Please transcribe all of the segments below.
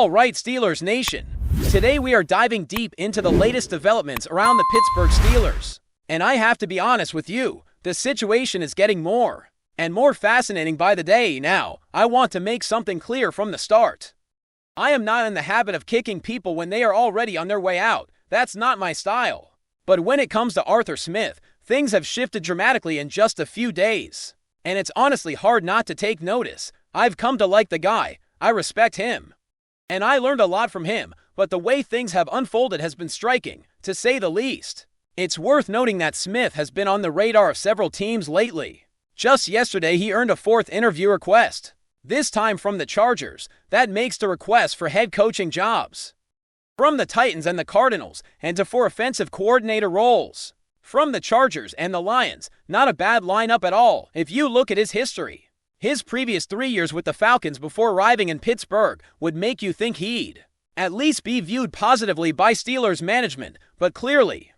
All right, Steelers Nation. Today we are diving deep into the latest developments around the Pittsburgh Steelers. And I have to be honest with you, the situation is getting more and more fascinating by the day now. I want to make something clear from the start. I am not in the habit of kicking people when they are already on their way out. That's not my style. But when it comes to Arthur Smith, things have shifted dramatically in just a few days. And it's honestly hard not to take notice. I've come to like the guy. I respect him. And I learned a lot from him, but the way things have unfolded has been striking, to say the least. It's worth noting that Smith has been on the radar of several teams lately. Just yesterday, he earned a fourth interview request. This time from the Chargers. That makes the request for head coaching jobs. From the Titans and the Cardinals, and to 4 offensive coordinator roles. From the Chargers and the Lions, not a bad lineup at all, if you look at his history. His previous 3 years with the Falcons before arriving in Pittsburgh would make you think he'd at least be viewed positively by Steelers management, but clearly,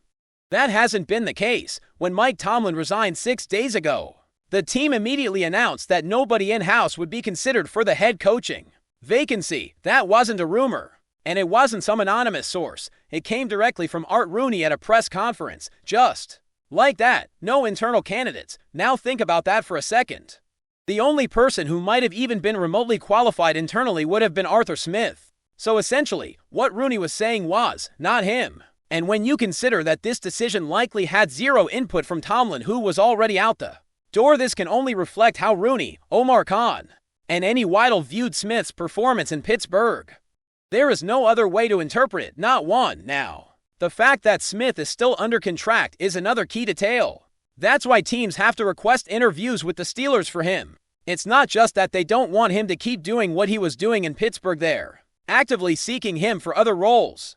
that hasn't been the case. When Mike Tomlin resigned 6 days ago, the team immediately announced that nobody in-house would be considered for the head coaching vacancy. That wasn't a rumor, and it wasn't some anonymous source. It came directly from Art Rooney at a press conference. Just like that, no internal candidates. Now think about that for a second. The only person who might have even been remotely qualified internally would have been Arthur Smith. So essentially, what Rooney was saying was, not him. And when you consider that this decision likely had zero input from Tomlin, who was already out the door, this can only reflect how Rooney, Omar Khan, and Andy Weidl viewed Smith's performance in Pittsburgh. There is no other way to interpret it, not one. Now, the fact that Smith is still under contract is another key detail. That's why teams have to request interviews with the Steelers for him. It's not just that they don't want him to keep doing what he was doing in Pittsburgh. They're actively seeking him for other roles.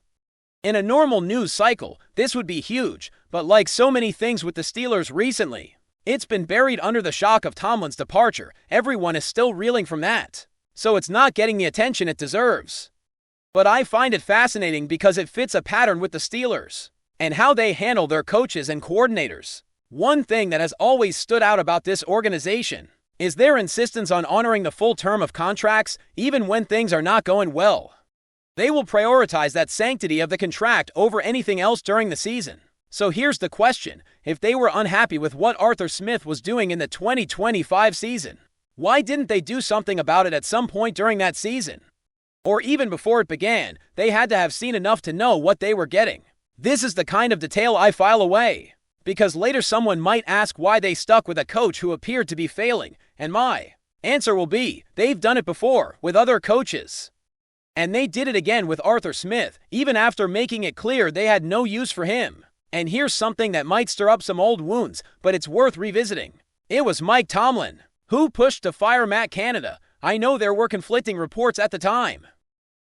In a normal news cycle, this would be huge, but like so many things with the Steelers recently, it's been buried under the shock of Tomlin's departure. Everyone is still reeling from that, so it's not getting the attention it deserves. But I find it fascinating because it fits a pattern with the Steelers and how they handle their coaches and coordinators. One thing that has always stood out about this organization is their insistence on honoring the full term of contracts, even when things are not going well. They will prioritize that sanctity of the contract over anything else during the season. So here's the question. If they were unhappy with what Arthur Smith was doing in the 2025 season, why didn't they do something about it at some point during that season? Or even before it began, they had to have seen enough to know what they were getting. This is the kind of detail I file away, because later someone might ask why they stuck with a coach who appeared to be failing, and my answer will be, they've done it before with other coaches. And they did it again with Arthur Smith, even after making it clear they had no use for him. And here's something that might stir up some old wounds, but it's worth revisiting. It was Mike Tomlin who pushed to fire Matt Canada. I know there were conflicting reports at the time,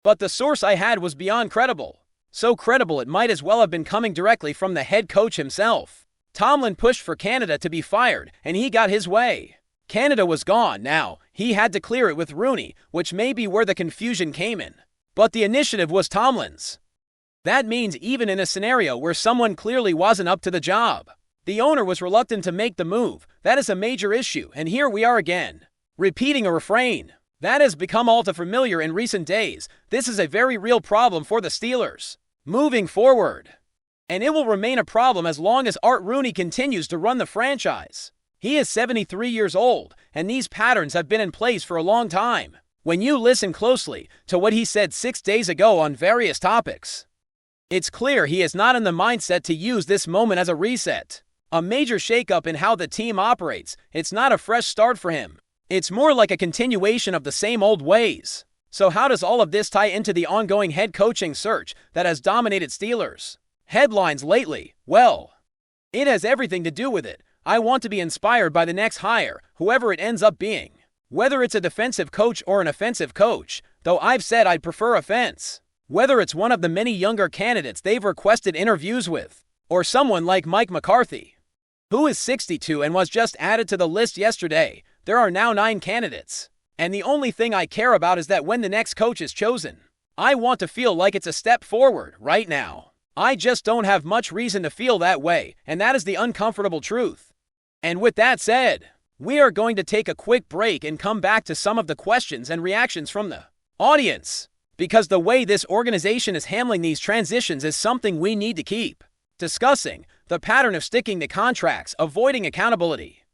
but the source I had was beyond credible. So credible it might as well have been coming directly from the head coach himself. Tomlin pushed for Canada to be fired, and he got his way. Canada was gone now. He had to clear it with Rooney, which may be where the confusion came in. But the initiative was Tomlin's. That means even in a scenario where someone clearly wasn't up to the job, the owner was reluctant to make the move. That is a major issue, and here we are again, repeating a refrain that has become all too familiar in recent days. This is a very real problem for the Steelers moving forward. And it will remain a problem as long as Art Rooney continues to run the franchise. He is 73 years old, and these patterns have been in place for a long time. When you listen closely to what he said 6 days ago on various topics, it's clear he is not in the mindset to use this moment as a reset, a major shakeup in how the team operates. It's not a fresh start for him. It's more like a continuation of the same old ways. So how does all of this tie into the ongoing head coaching search that has dominated Steelers headlines lately? Well, it has everything to do with it. I want to be inspired by the next hire, whoever it ends up being. Whether it's a defensive coach or an offensive coach, though I've said I'd prefer offense. Whether it's one of the many younger candidates they've requested interviews with, or someone like Mike McCarthy, who is 62 and was just added to the list yesterday. There are now 9 candidates. And the only thing I care about is that when the next coach is chosen, I want to feel like it's a step forward. Right now, I just don't have much reason to feel that way, and that is the uncomfortable truth. And with that said, we are going to take a quick break and come back to some of the questions and reactions from the audience. Because the way this organization is handling these transitions is something we need to keep discussing. The pattern of sticking to contracts, avoiding accountability,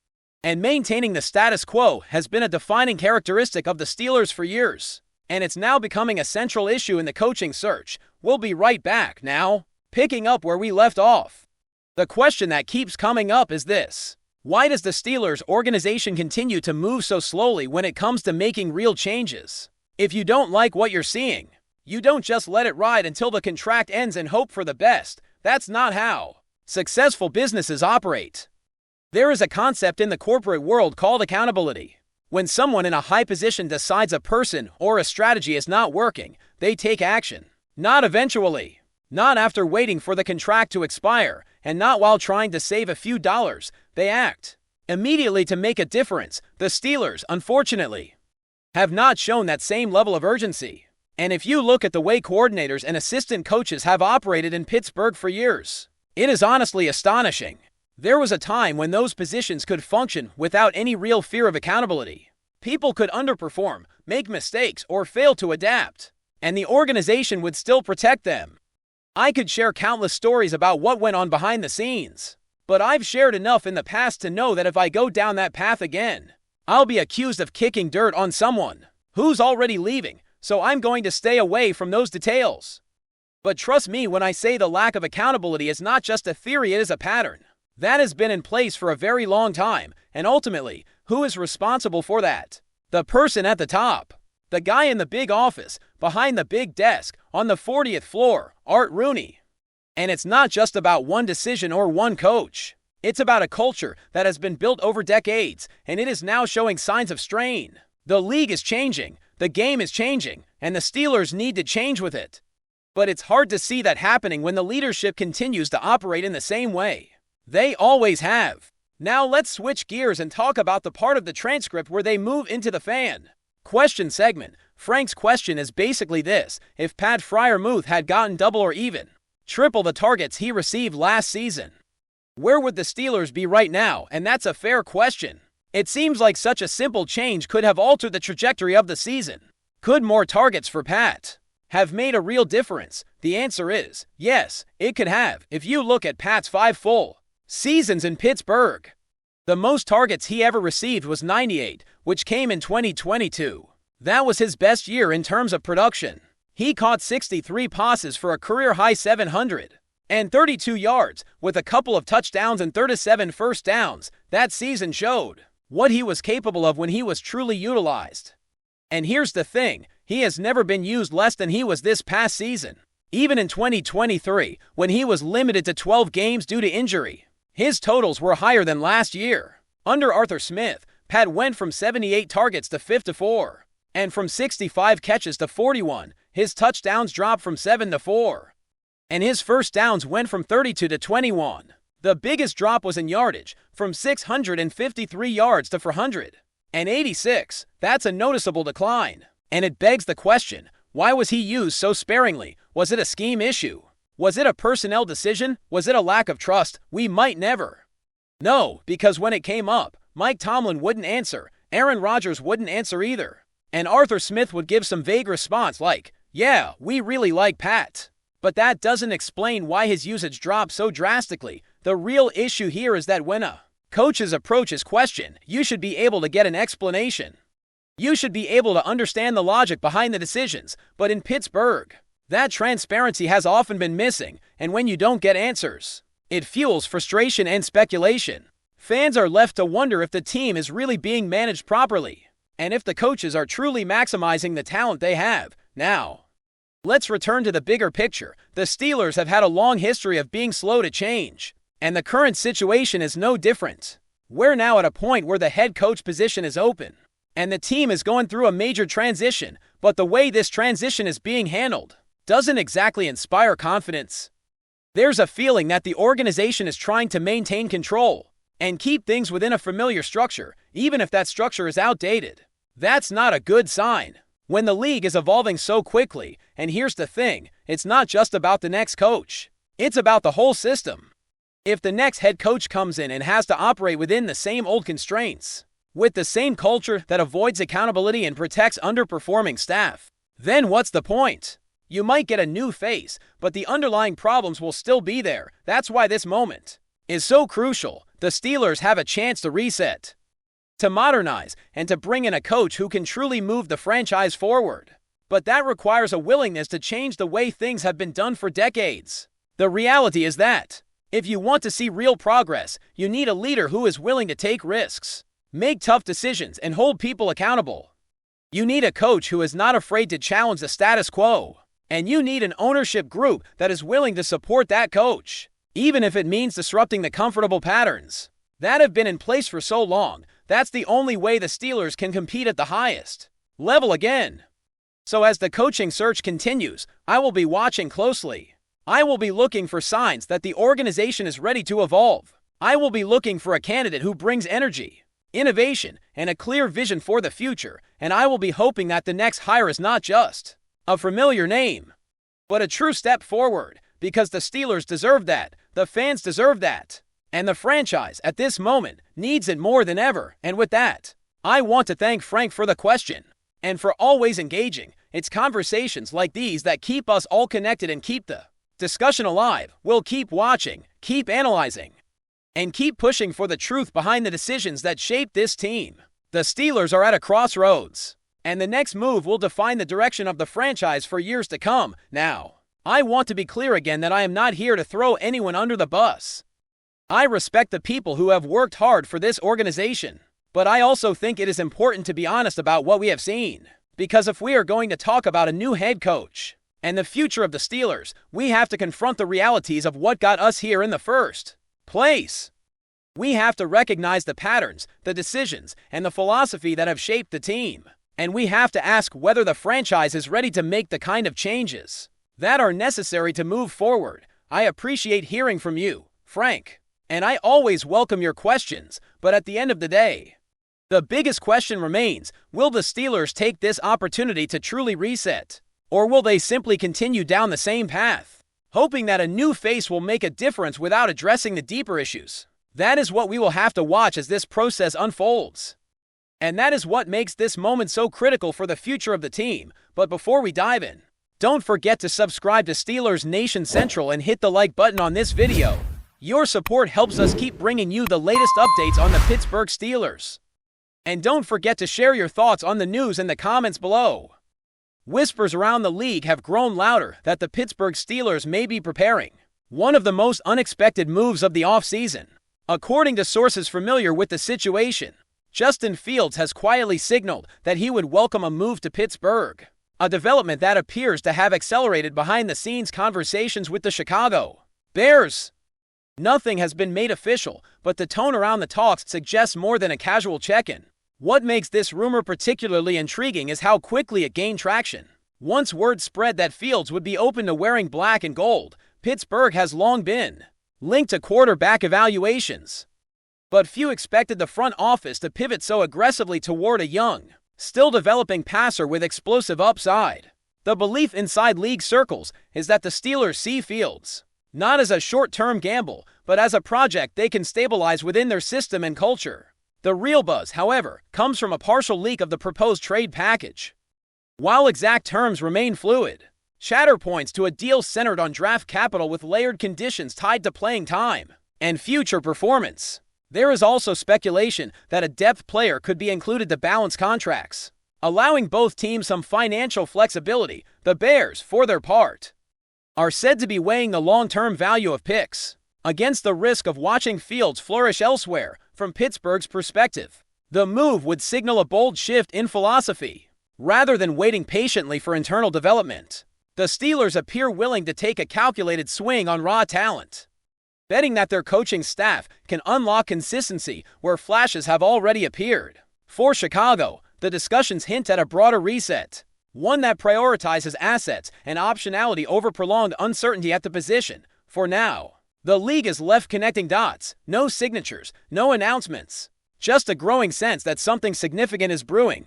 and maintaining the status quo has been a defining characteristic of the Steelers for years, and it's now becoming a central issue in the coaching search. We'll be right back now, picking up where we left off. The question that keeps coming up is this: why does the Steelers organization continue to move so slowly when it comes to making real changes? If you don't like what you're seeing, you don't just let it ride until the contract ends and hope for the best. That's not how successful businesses operate. There is a concept in the corporate world called accountability. When someone in a high position decides a person or a strategy is not working, they take action. Not eventually. Not after waiting for the contract to expire, and not while trying to save a few dollars. They act immediately to make a difference. The Steelers, unfortunately, have not shown that same level of urgency. And if you look at the way coordinators and assistant coaches have operated in Pittsburgh for years, it is honestly astonishing. There was a time when those positions could function without any real fear of accountability. People could underperform, make mistakes, or fail to adapt, and the organization would still protect them. I could share countless stories about what went on behind the scenes, but I've shared enough in the past to know that if I go down that path again, I'll be accused of kicking dirt on someone who's already leaving, so I'm going to stay away from those details. But trust me when I say the lack of accountability is not just a theory, it is a pattern that has been in place for a very long time, and ultimately, who is responsible for that? The person at the top. The guy in the big office, behind the big desk, on the 40th floor, Art Rooney. And it's not just about one decision or one coach. It's about a culture that has been built over decades, and it is now showing signs of strain. The league is changing, the game is changing, and the Steelers need to change with it. But it's hard to see that happening when the leadership continues to operate in the same way they always have. Now let's switch gears and talk about the part of the transcript where they move into the fan question segment. Frank's question is basically this: if Pat Freiermuth had gotten double or even triple the targets he received last season, where would the Steelers be right now? And that's a fair question. It seems like such a simple change could have altered the trajectory of the season. Could more targets for Pat have made a real difference? The answer is yes, it could have. If you look at Pat's 5 full seasons in Pittsburgh, the most targets he ever received was 98, which came in 2022. That was his best year in terms of production. He caught 63 passes for a career-high 732 yards, with a couple of touchdowns and 37 first downs. That season showed what he was capable of when he was truly utilized. And here's the thing, he has never been used less than he was this past season. Even in 2023, when he was limited to 12 games due to injury, his totals were higher than last year. Under Arthur Smith, Pat went from 78 targets to 54, and from 65 catches to 41. His touchdowns dropped from 7 to 4, and his first downs went from 32 to 21. The biggest drop was in yardage, from 653 yards to 486. That's a noticeable decline, and it begs the question, why was he used so sparingly? Was it a scheme issue? Was it a personnel decision? Was it a lack of trust? We might never know, because when it came up, Mike Tomlin wouldn't answer, Aaron Rodgers wouldn't answer either, and Arthur Smith would give some vague response like, "Yeah, we really like Pat." But that doesn't explain why his usage dropped so drastically. The real issue here is that when a coach's approach is questioned, you should be able to get an explanation. You should be able to understand the logic behind the decisions, but in Pittsburgh, that transparency has often been missing, and when you don't get answers, it fuels frustration and speculation. Fans are left to wonder if the team is really being managed properly, and if the coaches are truly maximizing the talent they have. Now, let's return to the bigger picture. The Steelers have had a long history of being slow to change, and the current situation is no different. We're now at a point where the head coach position is open, and the team is going through a major transition, but the way this transition is being handled doesn't exactly inspire confidence. There's a feeling that the organization is trying to maintain control and keep things within a familiar structure, even if that structure is outdated. That's not a good sign when the league is evolving so quickly. And here's the thing, it's not just about the next coach. It's about the whole system. If the next head coach comes in and has to operate within the same old constraints, with the same culture that avoids accountability and protects underperforming staff, then what's the point? You might get a new face, but the underlying problems will still be there. That's why this moment is so crucial. The Steelers have a chance to reset, to modernize, and to bring in a coach who can truly move the franchise forward. But that requires a willingness to change the way things have been done for decades. The reality is that if you want to see real progress, you need a leader who is willing to take risks, make tough decisions, and hold people accountable. You need a coach who is not afraid to challenge the status quo. And you need an ownership group that is willing to support that coach, even if it means disrupting the comfortable patterns that have been in place for so long. That's the only way the Steelers can compete at the highest level again. So as the coaching search continues, I will be watching closely. I will be looking for signs that the organization is ready to evolve. I will be looking for a candidate who brings energy, innovation, and a clear vision for the future. And I will be hoping that the next hire is not just a familiar name, but a true step forward, because the Steelers deserve that, the fans deserve that, and the franchise at this moment needs it more than ever. And with that, I want to thank Frank for the question, and for always engaging. It's conversations like these that keep us all connected and keep the discussion alive. We'll keep watching, keep analyzing, and keep pushing for the truth behind the decisions that shape this team. The Steelers are at a crossroads, and the next move will define the direction of the franchise for years to come. Now, I want to be clear again that I am not here to throw anyone under the bus. I respect the people who have worked hard for this organization, but I also think it is important to be honest about what we have seen. Because if we are going to talk about a new head coach and the future of the Steelers, we have to confront the realities of what got us here in the first place. We have to recognize the patterns, the decisions, and the philosophy that have shaped the team. And we have to ask whether the franchise is ready to make the kind of changes that are necessary to move forward. I appreciate hearing from you, Frank, and I always welcome your questions. But at the end of the day, the biggest question remains: will the Steelers take this opportunity to truly reset? Or will they simply continue down the same path, hoping that a new face will make a difference without addressing the deeper issues? That is what we will have to watch as this process unfolds. And that is what makes this moment so critical for the future of the team. But before we dive in, don't forget to subscribe to Steelers Nation Central and hit the like button on this video. Your support helps us keep bringing you the latest updates on the Pittsburgh Steelers. And don't forget to share your thoughts on the news in the comments below. Whispers around the league have grown louder that the Pittsburgh Steelers may be preparing one of the most unexpected moves of the offseason. According to sources familiar with the situation, Justin Fields has quietly signaled that he would welcome a move to Pittsburgh, a development that appears to have accelerated behind-the-scenes conversations with the Chicago Bears. Nothing has been made official, but the tone around the talks suggests more than a casual check-in. What makes this rumor particularly intriguing is how quickly it gained traction. Once word spread that Fields would be open to wearing black and gold, Pittsburgh has long been linked to quarterback evaluations. But few expected the front office to pivot so aggressively toward a young, still developing passer with explosive upside. The belief inside league circles is that the Steelers see Fields not as a short-term gamble, but as a project they can stabilize within their system and culture. The real buzz, however, comes from a partial leak of the proposed trade package. While exact terms remain fluid, chatter points to a deal centered on draft capital with layered conditions tied to playing time and future performance. There is also speculation that a depth player could be included to balance contracts, allowing both teams some financial flexibility. The Bears, for their part, are said to be weighing the long-term value of picks against the risk of watching Fields flourish elsewhere. From Pittsburgh's perspective, the move would signal a bold shift in philosophy. Rather than waiting patiently for internal development, the Steelers appear willing to take a calculated swing on raw talent, betting that their coaching staff can unlock consistency where flashes have already appeared. For Chicago, the discussions hint at a broader reset, one that prioritizes assets and optionality over prolonged uncertainty at the position. For now, the league is left connecting dots. No signatures, no announcements, just a growing sense that something significant is brewing.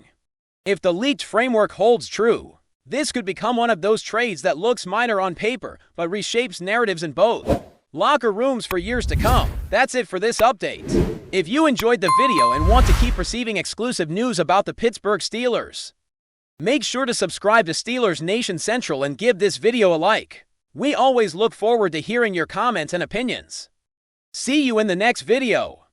If the leaked framework holds true, this could become one of those trades that looks minor on paper but reshapes narratives in both locker rooms for years to come. That's it for this update. If you enjoyed the video and want to keep receiving exclusive news about the Pittsburgh Steelers, Make sure to subscribe to Steelers Nation Central and give this video a like. We always look forward to hearing your comments and opinions. See you in the next video.